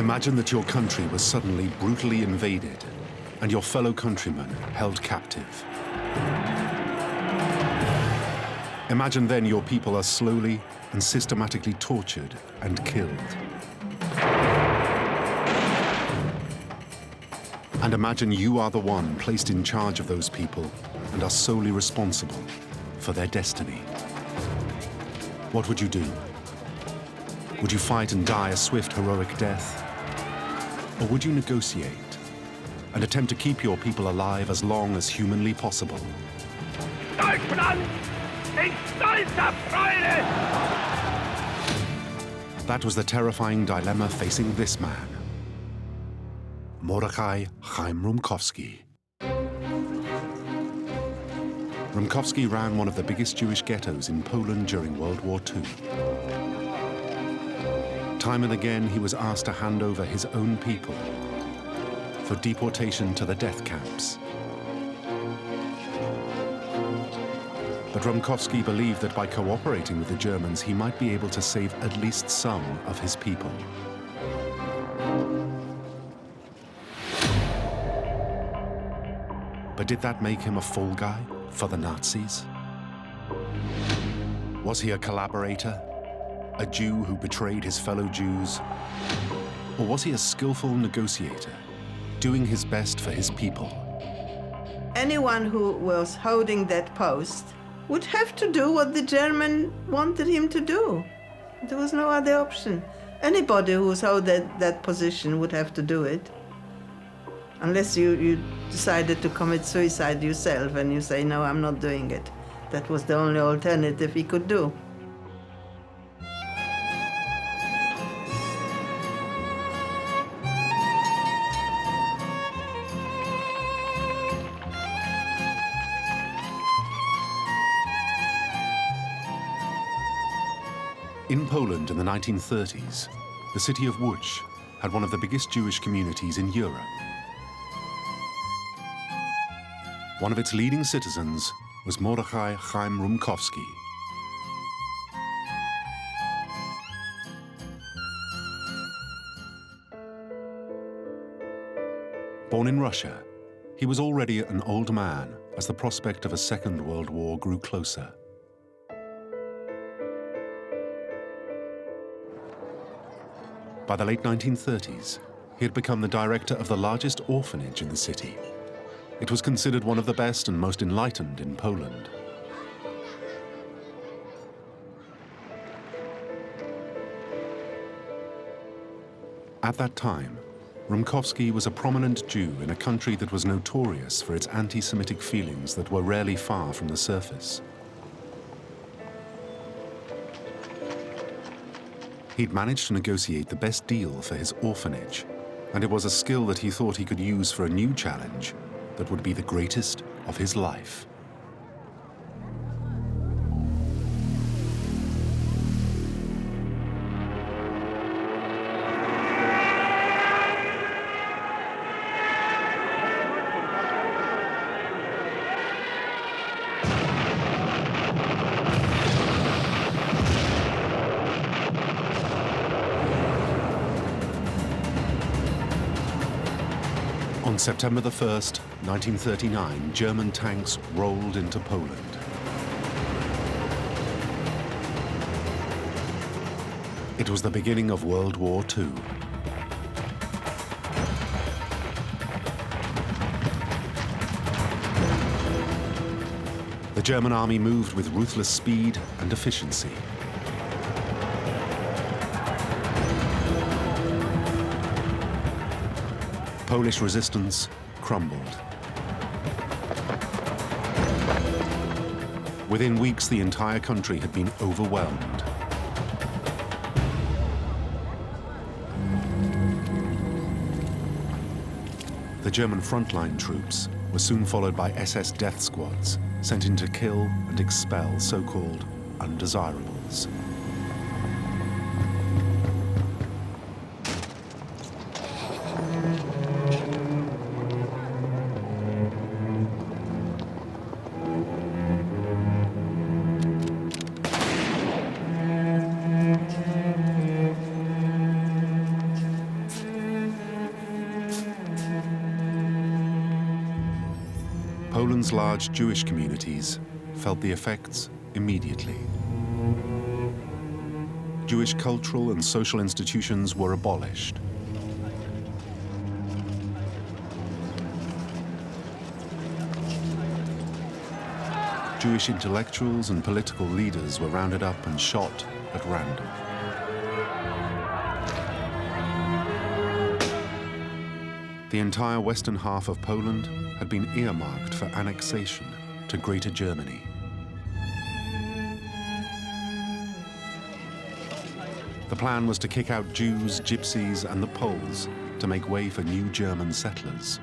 Imagine that your country was suddenly brutally invaded and your fellow countrymen held captive. Imagine then your people are slowly and systematically tortured and killed. And imagine you are the one placed in charge of those people and are solely responsible for their destiny. What would you do? Would you fight and die a swift, heroic death? Or would you negotiate and attempt to keep your people alive as long as humanly possible? Deutschland ist stolzer Freude! That was the terrifying dilemma facing this man, Mordechai Chaim Rumkowski. Rumkowski ran one of the biggest Jewish ghettos in Poland during World War II. Time and again, he was asked to hand over his own people for deportation to the death camps. But Rumkowski believed that by cooperating with the Germans, he might be able to save at least some of his people. But did that make him a fall guy for the Nazis? Was he a collaborator? A Jew who betrayed his fellow Jews? Or was he a skillful negotiator, doing his best for his people? Anyone who was holding that post would have to do what the German wanted him to do. There was no other option. Anybody who was holding that position would have to do it. Unless you decided to commit suicide yourself and you say, no, I'm not doing it. That was the only alternative he could do. In Poland in the 1930s, the city of Łódź had one of the biggest Jewish communities in Europe. One of its leading citizens was Mordechai Chaim Rumkowski. Born in Russia, he was already an old man as the prospect of a Second World War grew closer. By the late 1930s, he had become the director of the largest orphanage in the city. It was considered one of the best and most enlightened in Poland. At that time, Rumkowski was a prominent Jew in a country that was notorious for its anti-Semitic feelings that were rarely far from the surface. He'd managed to negotiate the best deal for his orphanage, and it was a skill that he thought he could use for a new challenge that would be the greatest of his life. On September the 1st, 1939, German tanks rolled into Poland. It was the beginning of World War II. The German army moved with ruthless speed and efficiency. Polish resistance crumbled. Within weeks, the entire country had been overwhelmed. The German frontline troops were soon followed by SS death squads sent in to kill and expel so-called undesirables. once large Jewish communities felt the effects immediately. Jewish cultural and social institutions were abolished. Jewish intellectuals and political leaders were rounded up and shot at random. The entire western half of Poland had been earmarked for annexation to Greater Germany. The plan was to kick out Jews, Gypsies, and the Poles to make way for new German settlers.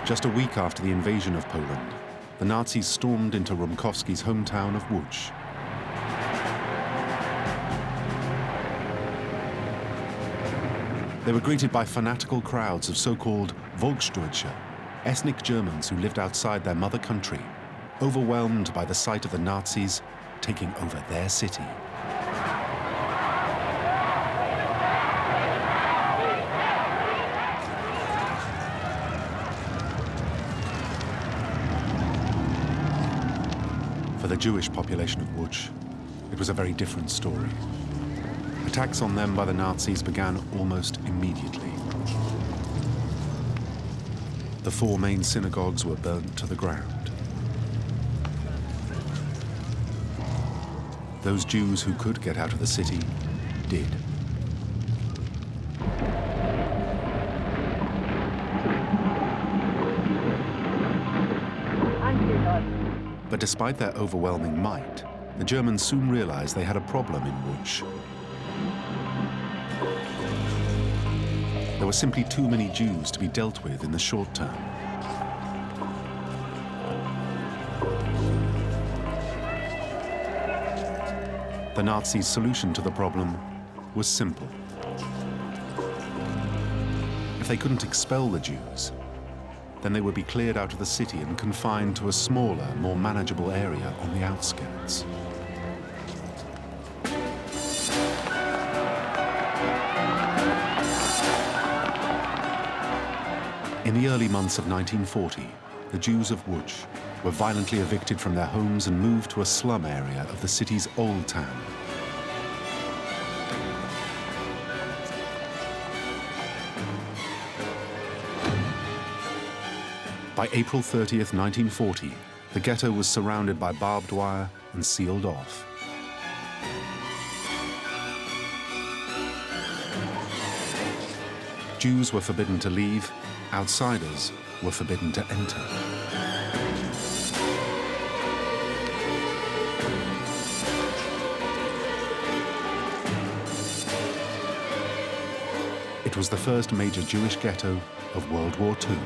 Just a week after the invasion of Poland, the Nazis stormed into Rumkowski's hometown of Łódź. They were greeted by fanatical crowds of so-called Volksdeutsche, ethnic Germans who lived outside their mother country, overwhelmed by the sight of the Nazis taking over their city. For the Jewish population of Łódź, it was a very different story. Attacks on them by the Nazis began almost immediately. The 4 main synagogues were burnt to the ground. Those Jews who could get out of the city did. But despite their overwhelming might, the Germans soon realized they had a problem in Łódź. There were simply too many Jews to be dealt with in the short term. The Nazis' solution to the problem was simple. If they couldn't expel the Jews, then they would be cleared out of the city and confined to a smaller, more manageable area on the outskirts. In the early months of 1940, the Jews of Łódź were violently evicted from their homes and moved to a slum area of the city's old town. By April 30th, 1940, the ghetto was surrounded by barbed wire and sealed off. Jews were forbidden to leave, outsiders were forbidden to enter. It was the first major Jewish ghetto of World War II.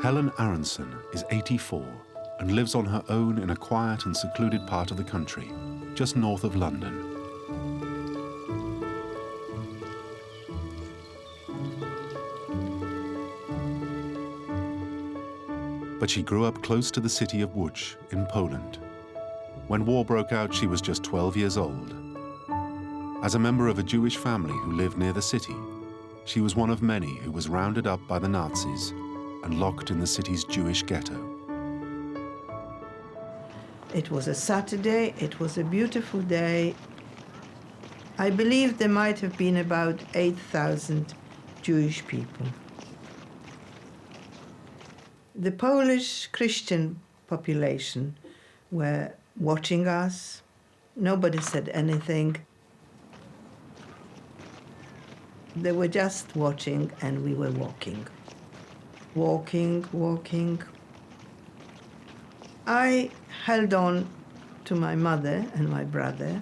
Helen Aronson is 84 and lives on her own in a quiet and secluded part of the country, just north of London. But she grew up close to the city of Łódź in Poland. When war broke out, she was just 12 years old. As a member of a Jewish family who lived near the city, she was one of many who was rounded up by the Nazis and locked in the city's Jewish ghetto. It was a Saturday, it was a beautiful day. I believe there might have been about 8,000 Jewish people. The Polish Christian population were watching us. Nobody said anything. They were just watching and we were walking. Walking. I held on to my mother and my brother.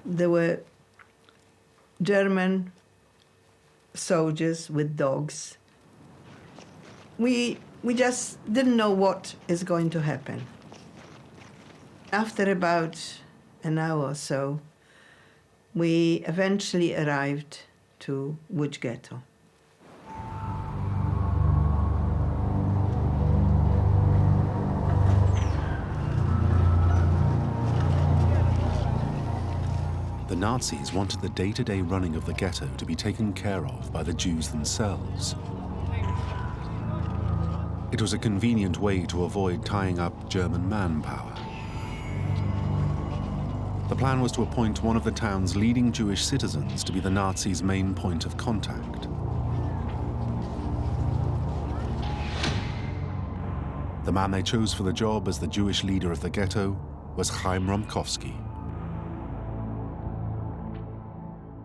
There were German soldiers with dogs. We just didn't know what is going to happen. After about an hour or so, we eventually arrived to Łódź Ghetto. The Nazis wanted the day-to-day running of the ghetto to be taken care of by the Jews themselves. It was a convenient way to avoid tying up German manpower. The plan was to appoint one of the town's leading Jewish citizens to be the Nazis' main point of contact. The man they chose for the job as the Jewish leader of the ghetto was Chaim Rumkowski.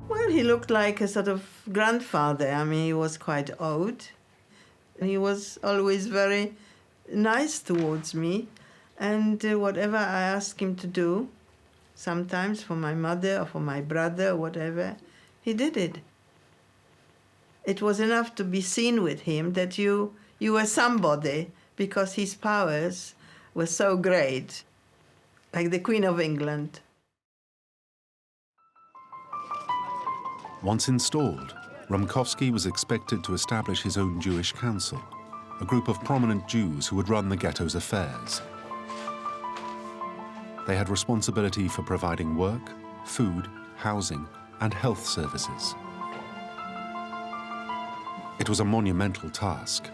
Well, he looked like a sort of grandfather. I mean, he was quite old. He was always very nice towards me. And whatever I asked him to do, sometimes for my mother or for my brother or whatever, he did it. It was enough to be seen with him that you were somebody because his powers were so great, like the Queen of England. Once installed, Rumkowski was expected to establish his own Jewish council, a group of prominent Jews who would run the ghetto's affairs. They had responsibility for providing work, food, housing, and health services. It was a monumental task.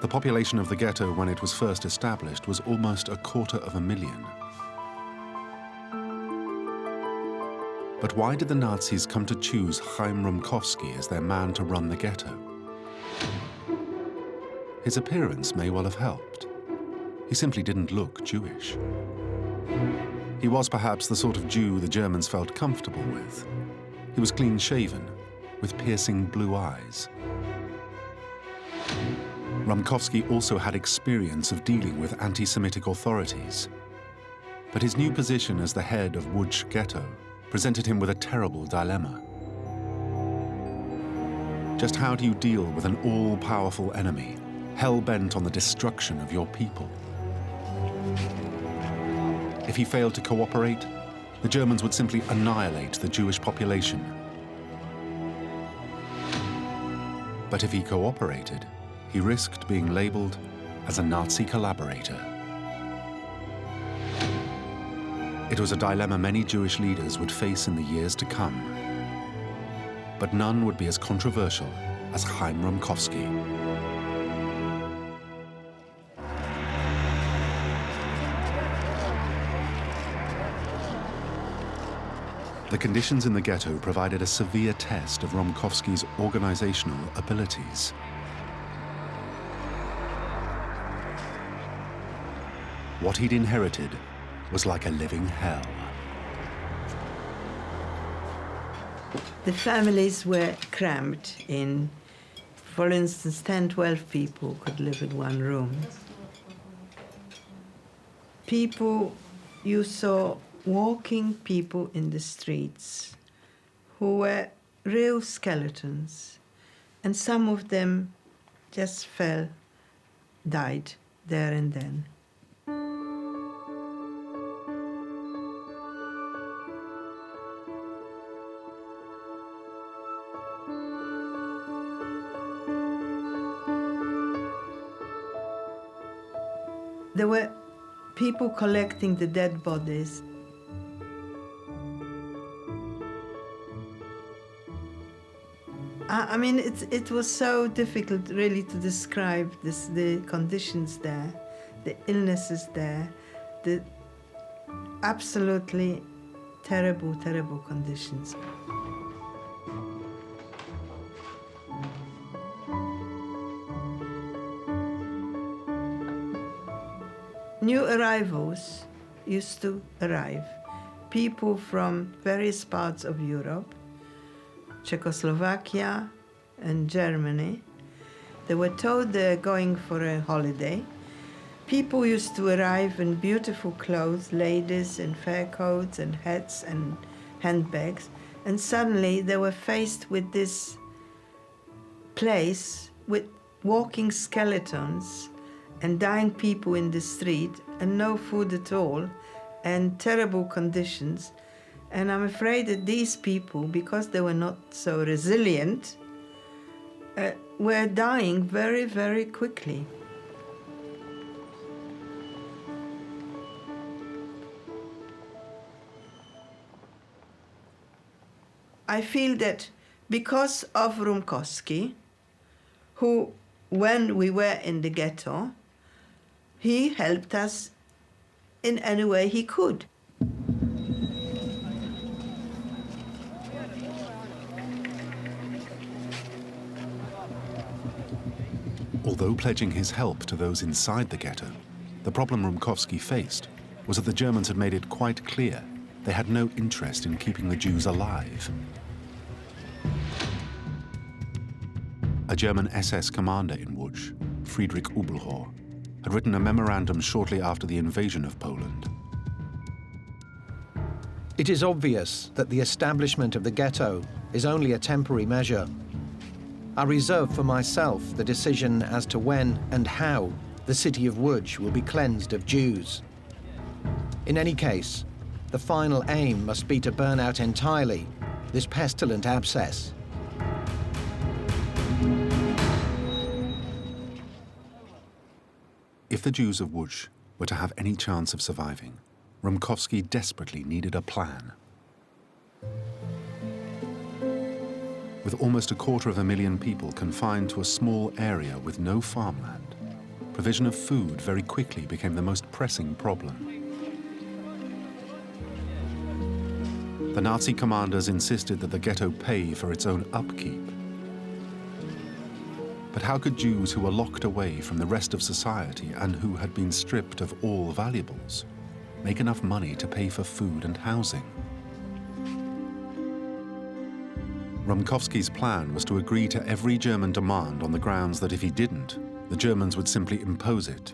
The population of the ghetto when it was first established was almost 250,000. But why did the Nazis come to choose Chaim Rumkowski as their man to run the ghetto? His appearance may well have helped. He simply didn't look Jewish. He was perhaps the sort of Jew the Germans felt comfortable with. He was clean-shaven, with piercing blue eyes. Rumkowski also had experience of dealing with anti-Semitic authorities. But his new position as the head of Łódź Ghetto presented him with a terrible dilemma. Just how do you deal with an all-powerful enemy, hell-bent on the destruction of your people? If he failed to cooperate, the Germans would simply annihilate the Jewish population. But if he cooperated, he risked being labeled as a Nazi collaborator. It was a dilemma many Jewish leaders would face in the years to come. But none would be as controversial as Chaim Rumkowski. The conditions in the ghetto provided a severe test of Rumkowski's organizational abilities. What he'd inherited was like a living hell. The families were cramped in, for instance, 10, 12 people could live in one room. People, you saw walking people in the streets who were real skeletons, and some of them just died there and then. There were people collecting the dead bodies. I mean, it was so difficult really to describe the conditions there, the illnesses there, the absolutely terrible, terrible conditions. New arrivals used to arrive, people from various parts of Europe, Czechoslovakia and Germany. They were told they're going for a holiday. People used to arrive in beautiful clothes, ladies in fur coats and hats and handbags, and suddenly they were faced with this place with walking skeletons and dying people in the street and no food at all and terrible conditions. And I'm afraid that these people, because they were not so resilient, were dying very, very quickly. I feel that because of Rumkowski, who, when we were in the ghetto, he helped us in any way he could. Although pledging his help to those inside the ghetto, the problem Rumkowski faced was that the Germans had made it quite clear they had no interest in keeping the Jews alive. A German SS commander in Łódź, Friedrich Ubelhor, had written a memorandum shortly after the invasion of Poland. It is obvious that the establishment of the ghetto is only a temporary measure. I reserve for myself the decision as to when and how the city of Łódź will be cleansed of Jews. In any case, the final aim must be to burn out entirely this pestilent abscess. If the Jews of Łódź were to have any chance of surviving, Rumkowski desperately needed a plan. With almost 250,000 people confined to a small area with no farmland, provision of food very quickly became the most pressing problem. The Nazi commanders insisted that the ghetto pay for its own upkeep. But how could Jews who were locked away from the rest of society and who had been stripped of all valuables make enough money to pay for food and housing? Rumkowski's plan was to agree to every German demand on the grounds that if he didn't, the Germans would simply impose it,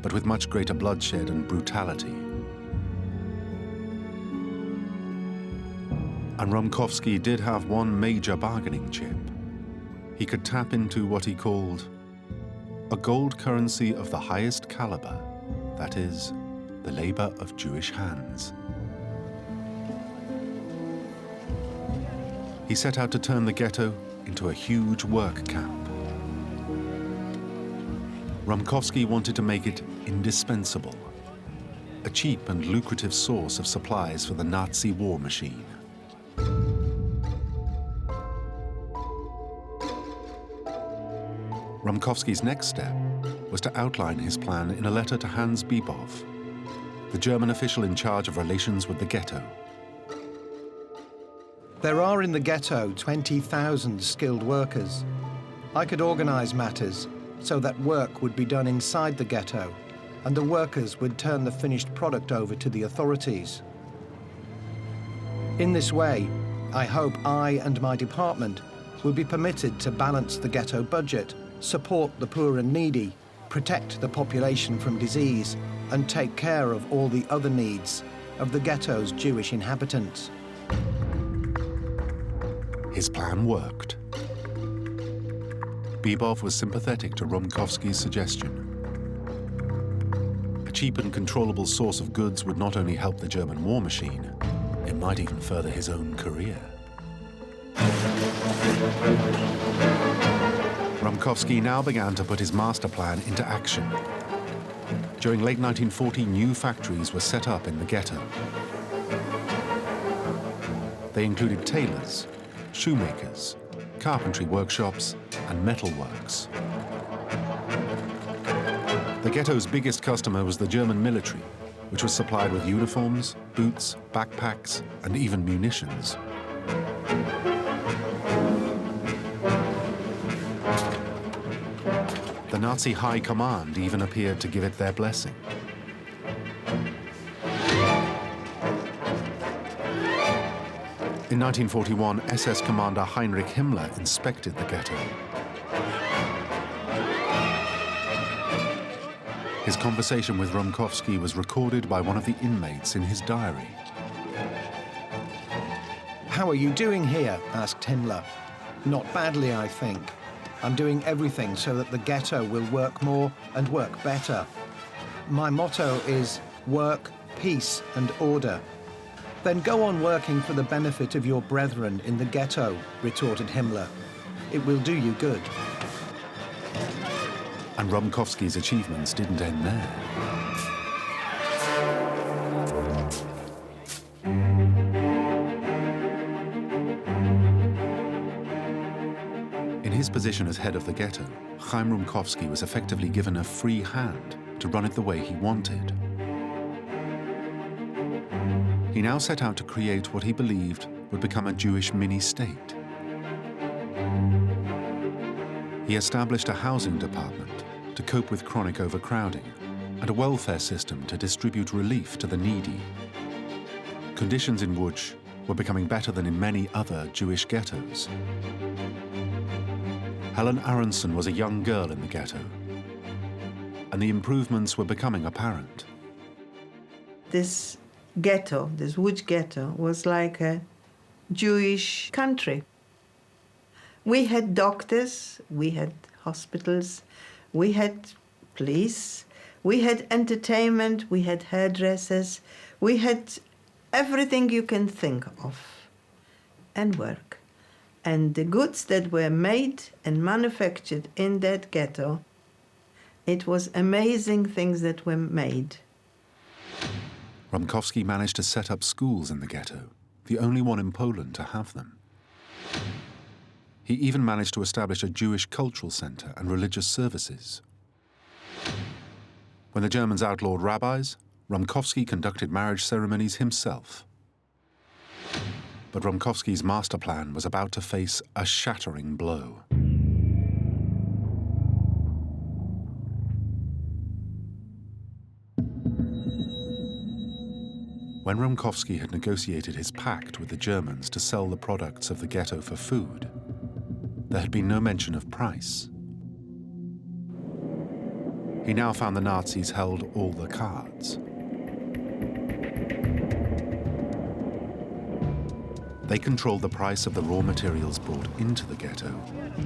but with much greater bloodshed and brutality. And Rumkowski did have one major bargaining chip. He could tap into what he called a gold currency of the highest caliber, that is, the labor of Jewish hands. He set out to turn the ghetto into a huge work camp. Rumkowski wanted to make it indispensable, a cheap and lucrative source of supplies for the Nazi war machine. Rumkowski's next step was to outline his plan in a letter to Hans Biebow, the German official in charge of relations with the ghetto. There are in the ghetto 20,000 skilled workers. I could organize matters so that work would be done inside the ghetto, and the workers would turn the finished product over to the authorities. In this way, I hope I and my department will be permitted to balance the ghetto budget, support the poor and needy, protect the population from disease, and take care of all the other needs of the ghetto's Jewish inhabitants. His plan worked. Biebow was sympathetic to Rumkowski's suggestion. A cheap and controllable source of goods would not only help the German war machine, it might even further his own career. Rumkowski now began to put his master plan into action. During late 1940, new factories were set up in the ghetto. They included tailors, shoemakers, carpentry workshops, and metalworks. The ghetto's biggest customer was the German military, which was supplied with uniforms, boots, backpacks, and even munitions. The Nazi High Command even appeared to give it their blessing. In 1941, SS Commander Heinrich Himmler inspected the ghetto. His conversation with Rumkowski was recorded by one of the inmates in his diary. "How are you doing here?" asked Himmler. "Not badly, I think. I'm doing everything so that the ghetto will work more and work better. My motto is work, peace and order. Then go on working for the benefit of your brethren in the ghetto, retorted Himmler. It will do you good. And Rumkowski's achievements didn't end there. In his position as head of the ghetto, Chaim Rumkowski was effectively given a free hand to run it the way he wanted. He now set out to create what he believed would become a Jewish mini-state. He established a housing department to cope with chronic overcrowding and a welfare system to distribute relief to the needy. Conditions in Łódź were becoming better than in many other Jewish ghettos. Helen Aronson was a young girl in the ghetto, and the improvements were becoming apparent. This ghetto, this Łódź Ghetto, was like a Jewish country. We had doctors, we had hospitals, we had police, we had entertainment, we had hairdressers, we had everything you can think of, and work. And the goods that were made and manufactured in that ghetto, it was amazing things that were made. Rumkowski managed to set up schools in the ghetto, the only one in Poland to have them. He even managed to establish a Jewish cultural center and religious services. When the Germans outlawed rabbis, Rumkowski conducted marriage ceremonies himself. But Rumkowski's master plan was about to face a shattering blow. When Rumkowski had negotiated his pact with the Germans to sell the products of the ghetto for food, there had been no mention of price. He now found the Nazis held all the cards. They controlled the price of the raw materials brought into the ghetto,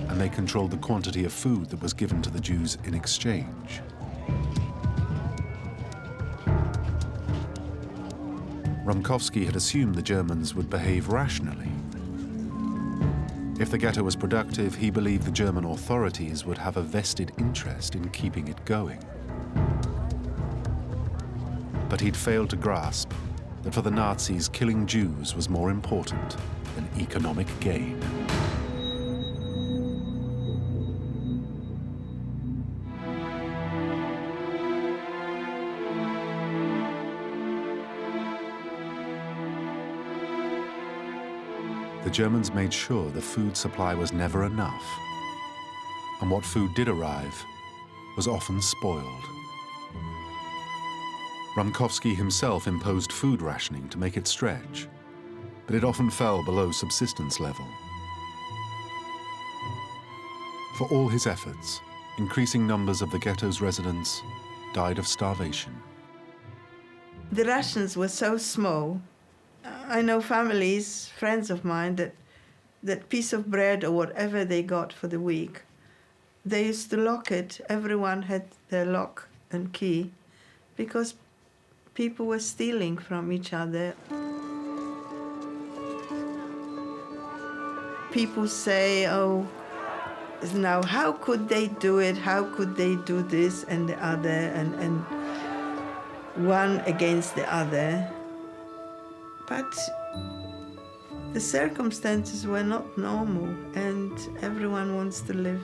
and they controlled the quantity of food that was given to the Jews in exchange. Rumkowski had assumed the Germans would behave rationally. If the ghetto was productive, he believed the German authorities would have a vested interest in keeping it going. But he'd failed to grasp that for the Nazis, killing Jews was more important than economic gain. The Germans made sure the food supply was never enough, and what food did arrive was often spoiled. Rumkowski himself imposed food rationing to make it stretch, but it often fell below subsistence level. For all his efforts, increasing numbers of the ghetto's residents died of starvation. The rations were so small. I know families, friends of mine, that piece of bread or whatever they got for the week, they used to lock it. Everyone had their lock and key because people were stealing from each other. People say, oh, now how could they do it? How could they do this and the other, and one against the other? But the circumstances were not normal, and everyone wants to live.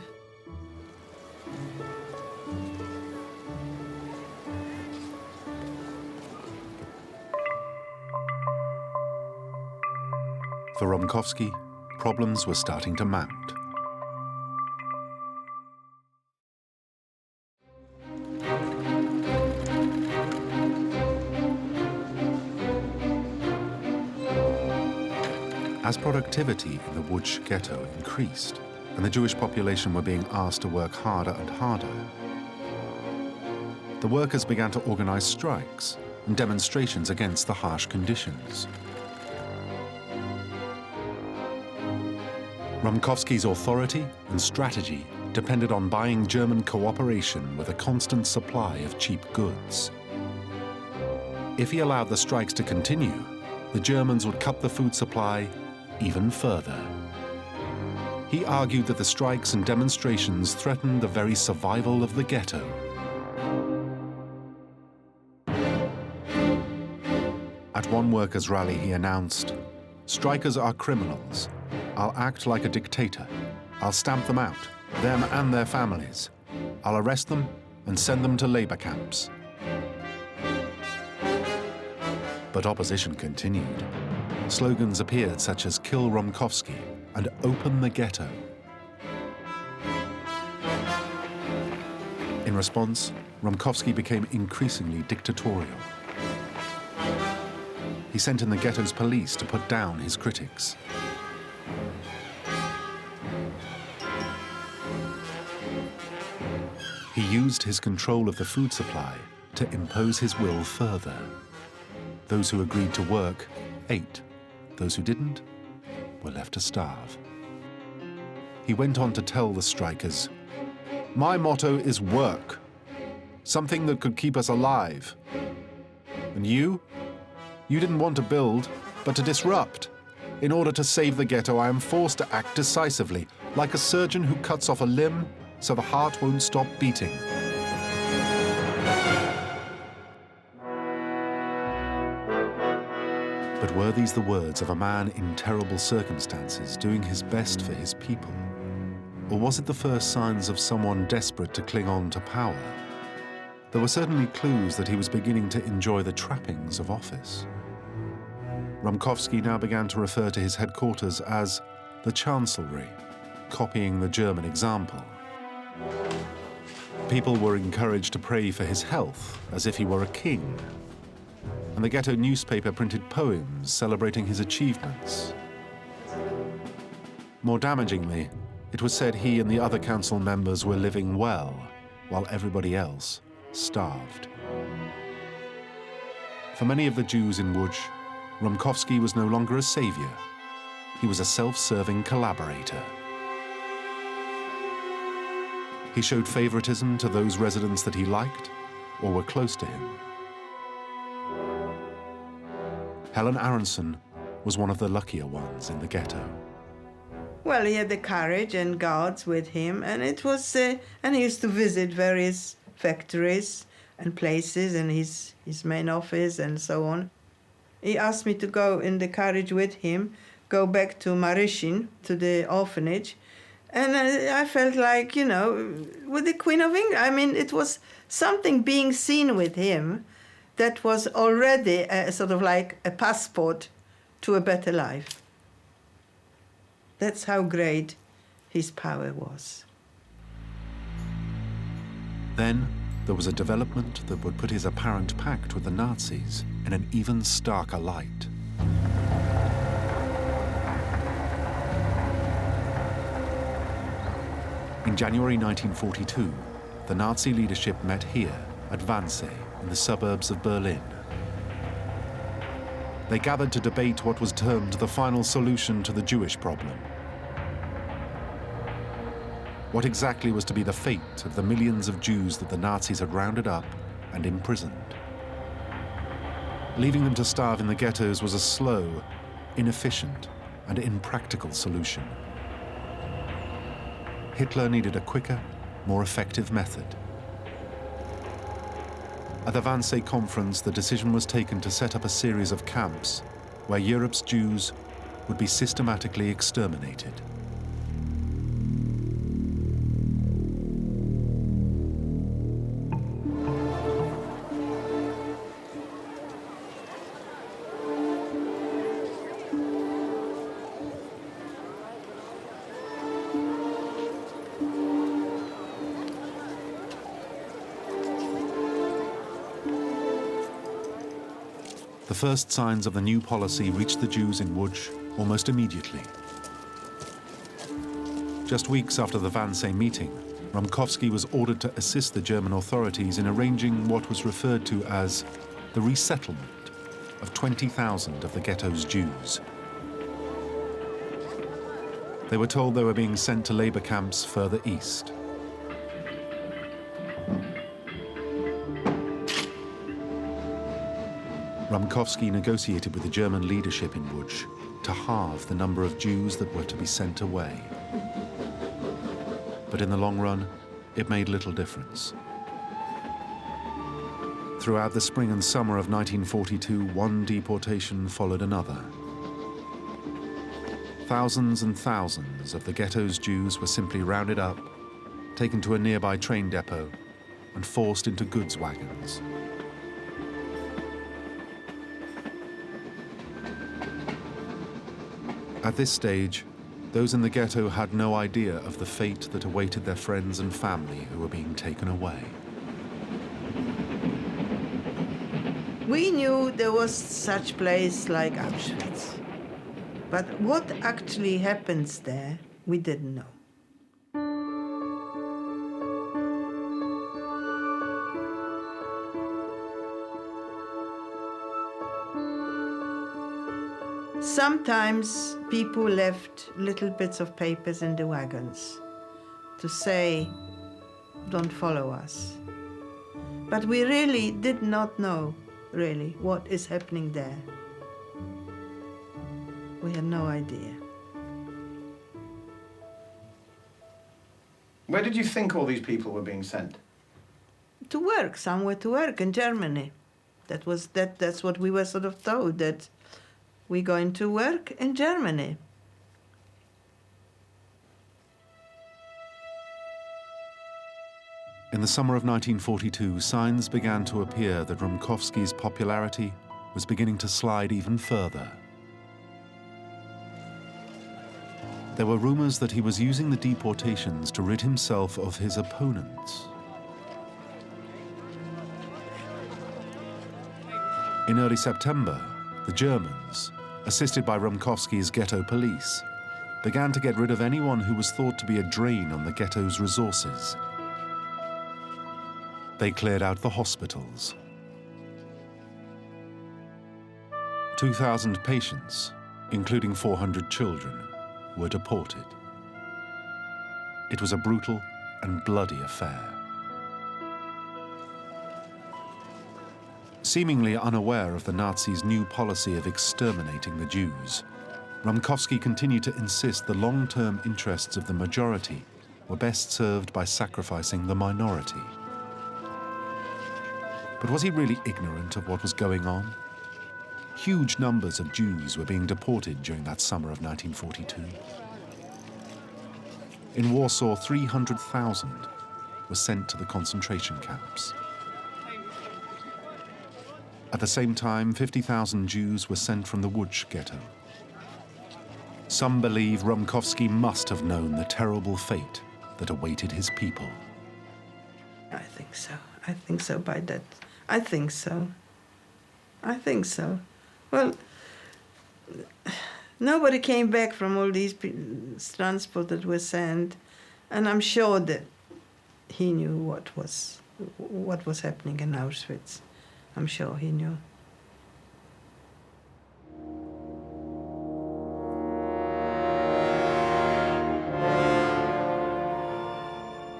For Rumkowski, problems were starting to mount. As productivity in the Łódź Ghetto increased, and the Jewish population were being asked to work harder and harder, the workers began to organize strikes and demonstrations against the harsh conditions. Rumkowski's authority and strategy depended on buying German cooperation with a constant supply of cheap goods. If he allowed the strikes to continue, the Germans would cut the food supply even further. He argued that the strikes and demonstrations threatened the very survival of the ghetto. At one workers' rally, he announced, "Strikers are criminals. I'll act like a dictator. I'll stamp them out, them and their families. I'll arrest them and send them to labor camps." But opposition continued. Slogans appeared such as "Kill Rumkowski" and "Open the Ghetto." In response, Rumkowski became increasingly dictatorial. He sent in the ghetto's police to put down his critics. He used his control of the food supply to impose his will further. Those who agreed to work ate. Those who didn't were left to starve. He went on to tell the strikers, "My motto is work, something that could keep us alive. And you didn't want to build, but to disrupt. In order to save the ghetto, I am forced to act decisively, like a surgeon who cuts off a limb so the heart won't stop beating." But were these the words of a man in terrible circumstances doing his best for his people? Or was it the first signs of someone desperate to cling on to power? There were certainly clues that he was beginning to enjoy the trappings of office. Rumkowski now began to refer to his headquarters as the Chancellery, copying the German example. People were encouraged to pray for his health as if he were a king. And the ghetto newspaper printed poems celebrating his achievements. More damagingly, it was said he and the other council members were living well, while everybody else starved. For many of the Jews in Łódź, Rumkowski was no longer a savior. He was a self-serving collaborator. He showed favoritism to those residents that he liked or were close to him. Helen Aronson was one of the luckier ones in the ghetto. Well, he had the courage and guards with him, and and he used to visit various factories and places and his main office and so on. He asked me to go in the carriage with him, go back to Marysin, to the orphanage, and I felt like, with the Queen of England. I mean, it was something being seen with him that was already sort of like a passport to a better life. That's how great his power was. Then there was a development that would put his apparent pact with the Nazis in an even starker light. In January 1942, the Nazi leadership met here at Wannsee in the suburbs of Berlin. They gathered to debate what was termed the final solution to the Jewish problem. What exactly was to be the fate of the millions of Jews that the Nazis had rounded up and imprisoned? Leaving them to starve in the ghettos was a slow, inefficient, and impractical solution. Hitler needed a quicker, more effective method. At the Wannsee conference, the decision was taken to set up a series of camps where Europe's Jews would be systematically exterminated. The first signs of the new policy reached the Jews in Łódź almost immediately. Just weeks after the Wannsee meeting, Rumkowski was ordered to assist the German authorities in arranging what was referred to as the resettlement of 20,000 of the ghetto's Jews. They were told they were being sent to labor camps further east, Rumkowski negotiated with the German leadership in Łódź to halve the number of Jews that were to be sent away. But in the long run, it made little difference. Throughout the spring and summer of 1942, one deportation followed another. Thousands and thousands of the ghetto's Jews were simply rounded up, taken to a nearby train depot, and forced into goods wagons. At this stage, those in the ghetto had no idea of the fate that awaited their friends and family who were being taken away. We knew there was such place like Auschwitz, but what actually happens there, we didn't know. Sometimes people left little bits of papers in the wagons to say, don't follow us. But we really did not know, really, what is happening there. We had no idea. Where did you think all these people were being sent? To work, somewhere to work in Germany. That's what we were sort of told, that we're going to work in Germany. In the summer of 1942, signs began to appear that Rumkowski's popularity was beginning to slide even further. There were rumors that he was using the deportations to rid himself of his opponents. In early September, the Germans, assisted by Rumkowski's ghetto police, began to get rid of anyone who was thought to be a drain on the ghetto's resources. They cleared out the hospitals. 2,000 patients, including 400 children, were deported. It was a brutal and bloody affair. Seemingly unaware of the Nazis' new policy of exterminating the Jews, Rumkowski continued to insist the long-term interests of the majority were best served by sacrificing the minority. But was he really ignorant of what was going on? Huge numbers of Jews were being deported during that summer of 1942. In Warsaw, 300,000 were sent to the concentration camps. At the same time, 50,000 Jews were sent from the Łódź Ghetto. Some believe Rumkowski must have known the terrible fate that awaited his people. I think so. I think so by that. I think so. I think so. Well, nobody came back from all these transport that were sent, and I'm sure that he knew what was happening in Auschwitz. I'm sure he knew.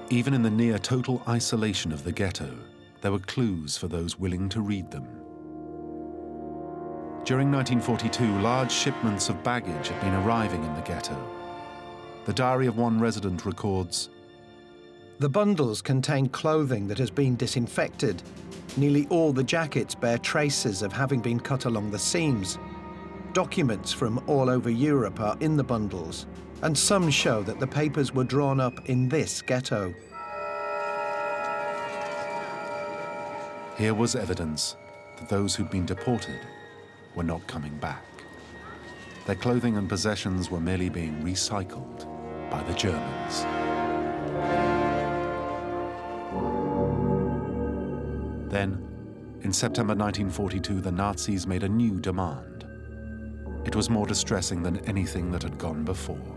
Even in the near-total isolation of the ghetto, there were clues for those willing to read them. During 1942, large shipments of baggage had been arriving in the ghetto. The diary of one resident records, The bundles contain clothing that has been disinfected. Nearly all the jackets bear traces of having been cut along the seams. Documents from all over Europe are in the bundles, and some show that the papers were drawn up in this ghetto. here was evidence that those who'd been deported were not coming back. Their clothing and possessions were merely being recycled by the Germans. Then, in September 1942, the Nazis made a new demand. It was more distressing than anything that had gone before.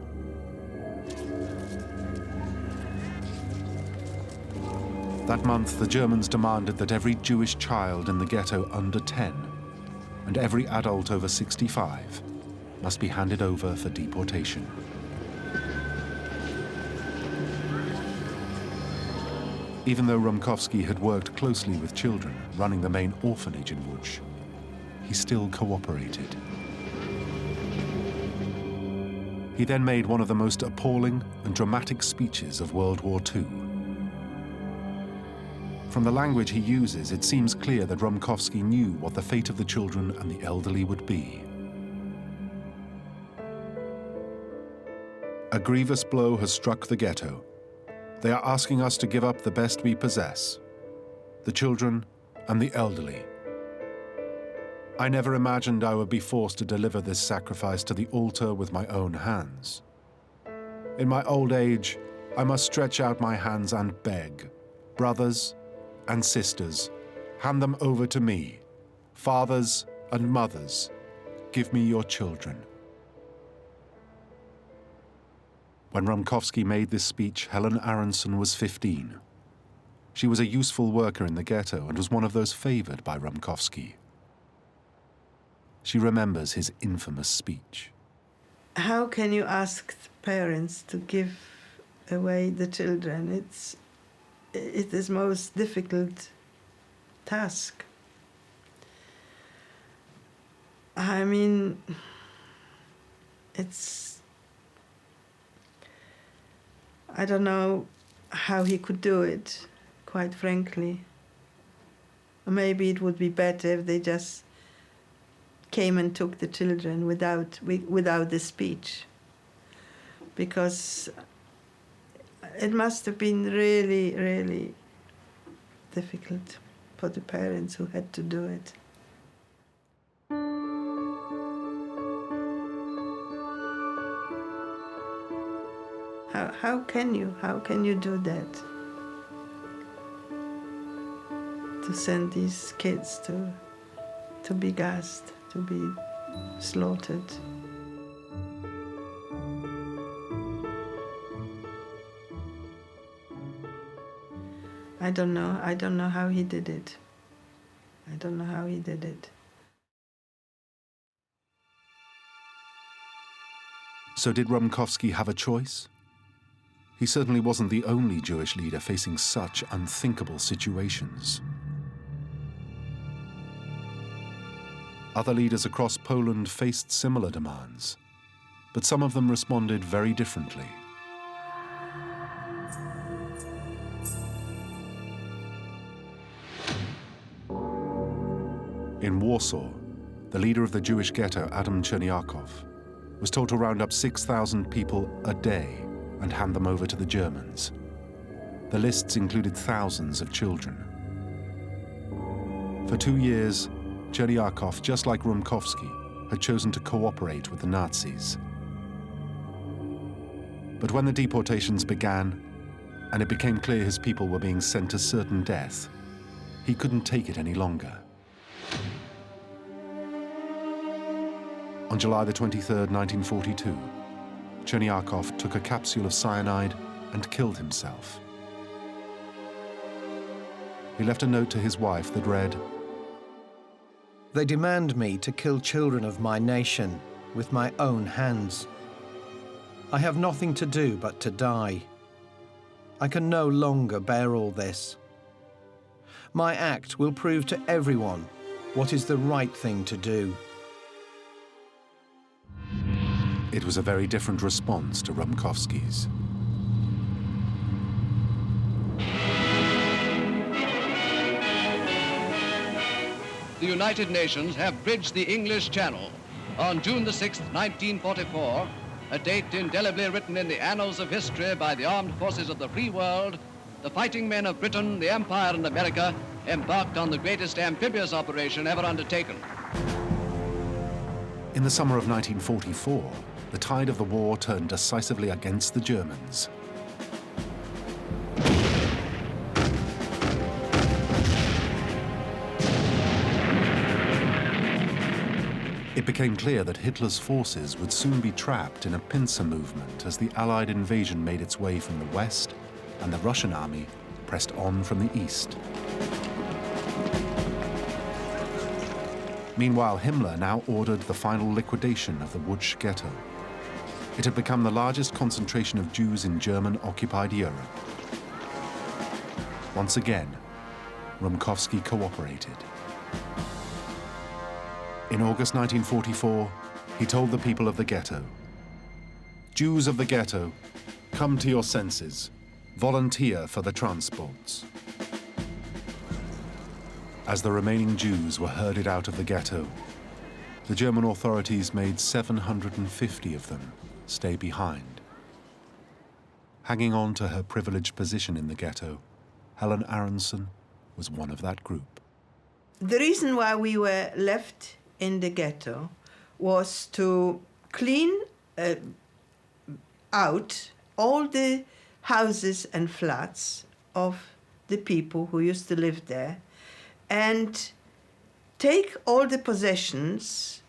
That month, the Germans demanded that every Jewish child in the ghetto under 10 and every adult over 65 must be handed over for deportation. Even though Rumkowski had worked closely with children running the main orphanage in Łódź, he still cooperated. He then made one of the most appalling and dramatic speeches of World War II. From the language he uses, it seems clear that Rumkowski knew what the fate of the children and the elderly would be. A grievous blow has struck the ghetto. They are asking us to give up the best we possess, the children and the elderly. I never imagined I would be forced to deliver this sacrifice to the altar with my own hands. In my old age, I must stretch out my hands and beg, brothers and sisters, hand them over to me. Fathers and mothers, give me your children. When Rumkowski made this speech, Helen Aronson was 15. She was a useful worker in the ghetto and was one of those favored by Rumkowski. She remembers his infamous speech. How can you ask parents to give away the children? It is most difficult task. I mean, I don't know how he could do it, quite frankly. Maybe it would be better if they just came and took the children without the speech, because it must have been really, really difficult for the parents who had to do it. How can you do that? To send these kids to be gassed, to be slaughtered. I don't know how he did it. I don't know how he did it. So did Rumkowski have a choice? He certainly wasn't the only Jewish leader facing such unthinkable situations. Other leaders across Poland faced similar demands, but some of them responded very differently. In Warsaw, the leader of the Jewish ghetto, Adam Cherniakov, was told to round up 6,000 people a day and hand them over to the Germans. The lists included thousands of children. For 2 years, Cherniakov, just like Rumkowski, had chosen to cooperate with the Nazis. But when the deportations began, and it became clear his people were being sent to certain death, he couldn't take it any longer. On July the 23rd, 1942, Cherniakov took a capsule of cyanide and killed himself. He left a note to his wife that read, "They demand me to kill children of my nation with my own hands. I have nothing to do but to die. I can no longer bear all this. My act will prove to everyone what is the right thing to do." It was a very different response to Rumkowski's. The United Nations have bridged the English Channel. On June the 6th, 1944, a date indelibly written in the annals of history by the armed forces of the free world, the fighting men of Britain, the Empire, and America embarked on the greatest amphibious operation ever undertaken. In the summer of 1944, the tide of the war turned decisively against the Germans. It became clear that Hitler's forces would soon be trapped in a pincer movement as the Allied invasion made its way from the west and the Russian army pressed on from the east. Meanwhile, Himmler now ordered the final liquidation of the Łódź Ghetto. It had become the largest concentration of Jews in German-occupied Europe. Once again, Rumkowski cooperated. In August 1944, he told the people of the ghetto, "Jews of the ghetto, come to your senses. Volunteer for the transports." As the remaining Jews were herded out of the ghetto, the German authorities made 750 of them stay behind. Hanging on to her privileged position in the ghetto, Helen Aronson was one of that group. The reason why we were left in the ghetto was to clean out all the houses and flats of the people who used to live there and take all the possessions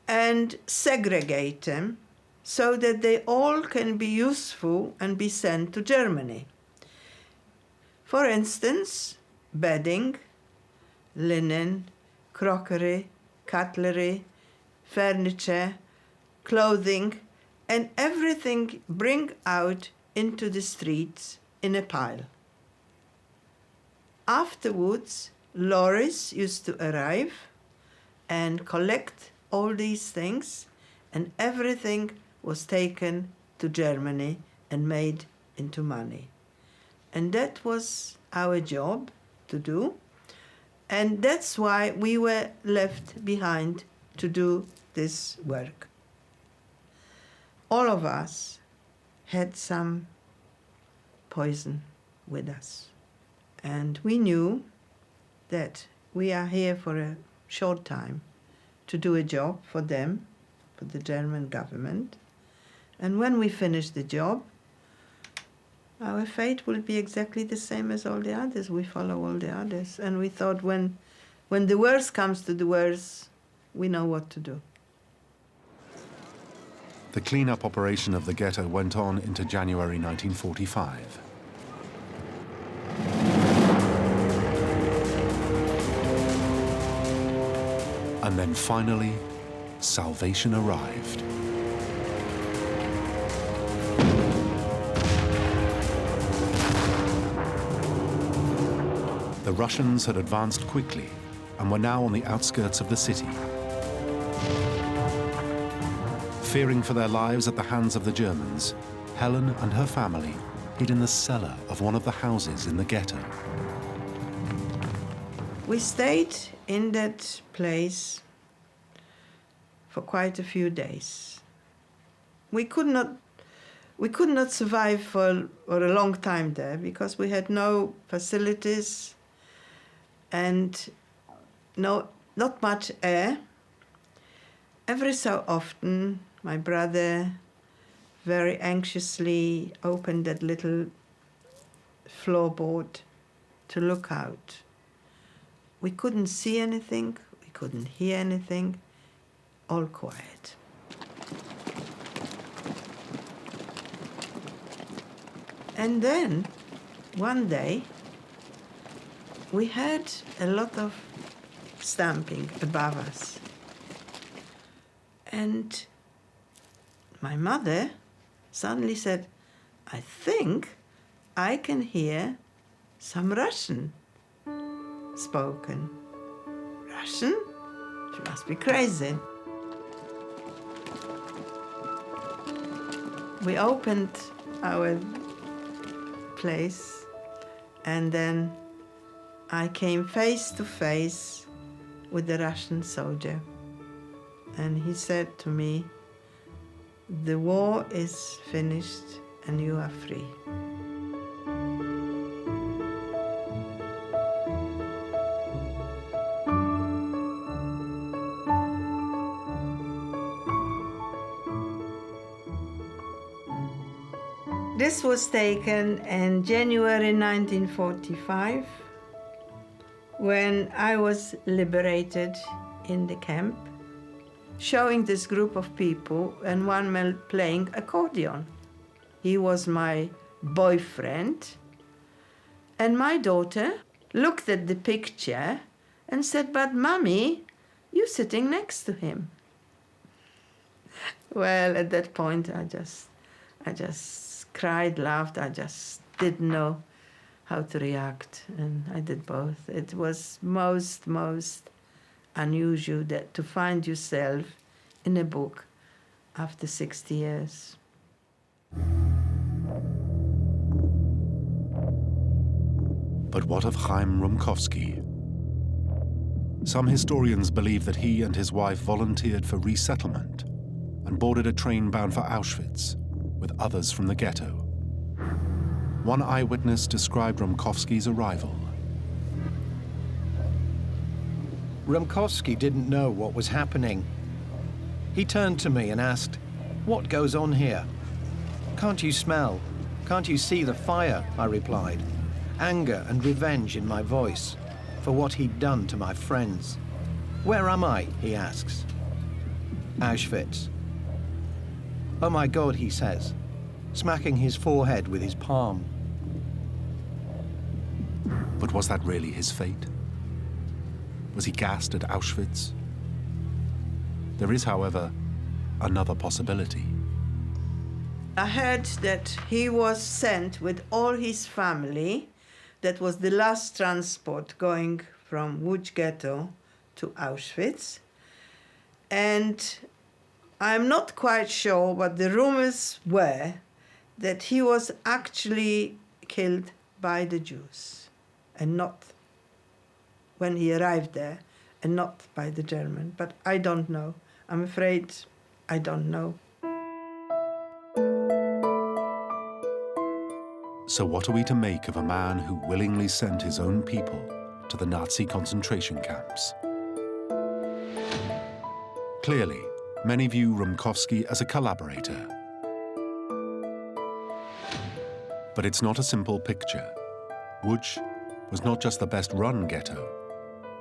and segregate them so that they all can be useful and be sent to Germany. For instance, bedding, linen, crockery, cutlery, furniture, clothing, and everything bring out into the streets in a pile. Afterwards, lorries used to arrive and collect all these things, and everything was taken to Germany and made into money. And that was our job to do, and that's why we were left behind to do this work. All of us had some poison with us, and we knew that we are here for a short time to do a job for them, for the German government, and when we finish the job, our fate will be exactly the same as all the others. We follow all the others, and we thought when the worst comes to the worst, we know what to do. The clean-up operation of the ghetto went on into January 1945. And then finally, salvation arrived. The Russians had advanced quickly and were now on the outskirts of the city. Fearing for their lives at the hands of the Germans, Helen and her family hid in the cellar of one of the houses in the ghetto. We stayed in that place for quite a few days. We could not survive for a long time there because we had no facilities and not much air. Every so often, my brother very anxiously opened that little floorboard to look out. We couldn't see anything, we couldn't hear anything, all quiet. And then, one day, we heard a lot of stamping above us. And my mother suddenly said, "I think I can hear some Russian spoken." Russian? She must be crazy. We opened our place, and then I came face to face with the Russian soldier. And he said to me, "The war is finished and you are free." This was taken in January 1945, when I was liberated in the camp, showing this group of people and one man playing accordion. He was my boyfriend, and my daughter looked at the picture and said, "But Mommy, you're sitting next to him." Well, at that point, I just cried, laughed. I just didn't know how to react, and I did both. It was most unusual that to find yourself in a book after 60 years. But what of Chaim Rumkowski? Some historians believe that he and his wife volunteered for resettlement and boarded a train bound for Auschwitz with others from the ghetto. One eyewitness described Rumkowski's arrival. Rumkowski didn't know what was happening. He turned to me and asked, "What goes on here? Can't you smell? Can't you see the fire?" I replied, anger and revenge in my voice for what he'd done to my friends. "Where am I?" he asks. "Auschwitz." "Oh my God," he says, smacking his forehead with his palm. But was that really his fate? Was he gassed at Auschwitz? There is, however, another possibility. I heard that he was sent with all his family. That was the last transport going from Łódź Ghetto to Auschwitz. And I'm not quite sure, but the rumors were that he was actually killed by the Jews and not when he arrived there, and not by the German. But I don't know. I'm afraid I don't know. So what are we to make of a man who willingly sent his own people to the Nazi concentration camps? Clearly, many view Rumkowski as a collaborator. But it's not a simple picture. Łódź was not just the best-run ghetto,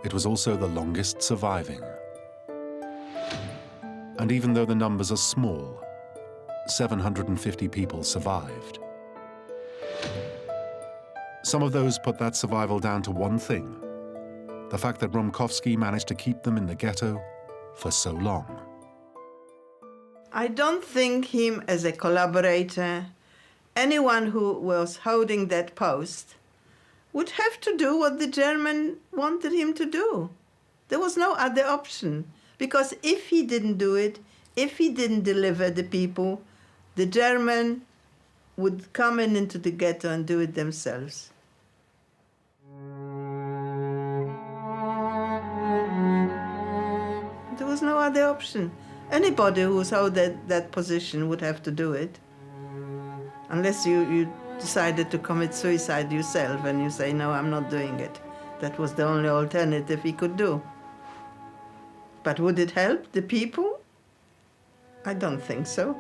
it was also the longest surviving. And even though the numbers are small, 750 people survived. Some of those put that survival down to one thing: the fact that Rumkowski managed to keep them in the ghetto for so long. I don't think him as a collaborator. Anyone who was holding that post would have to do what the German wanted him to do. There was no other option, because if he didn't do it, if he didn't deliver the people, the German would come into the ghetto and do it themselves. There was no other option. Anybody who held that position would have to do it. Unless you decided to commit suicide yourself and you say, no, I'm not doing it. That was the only alternative he could do. But would it help the people? I don't think so.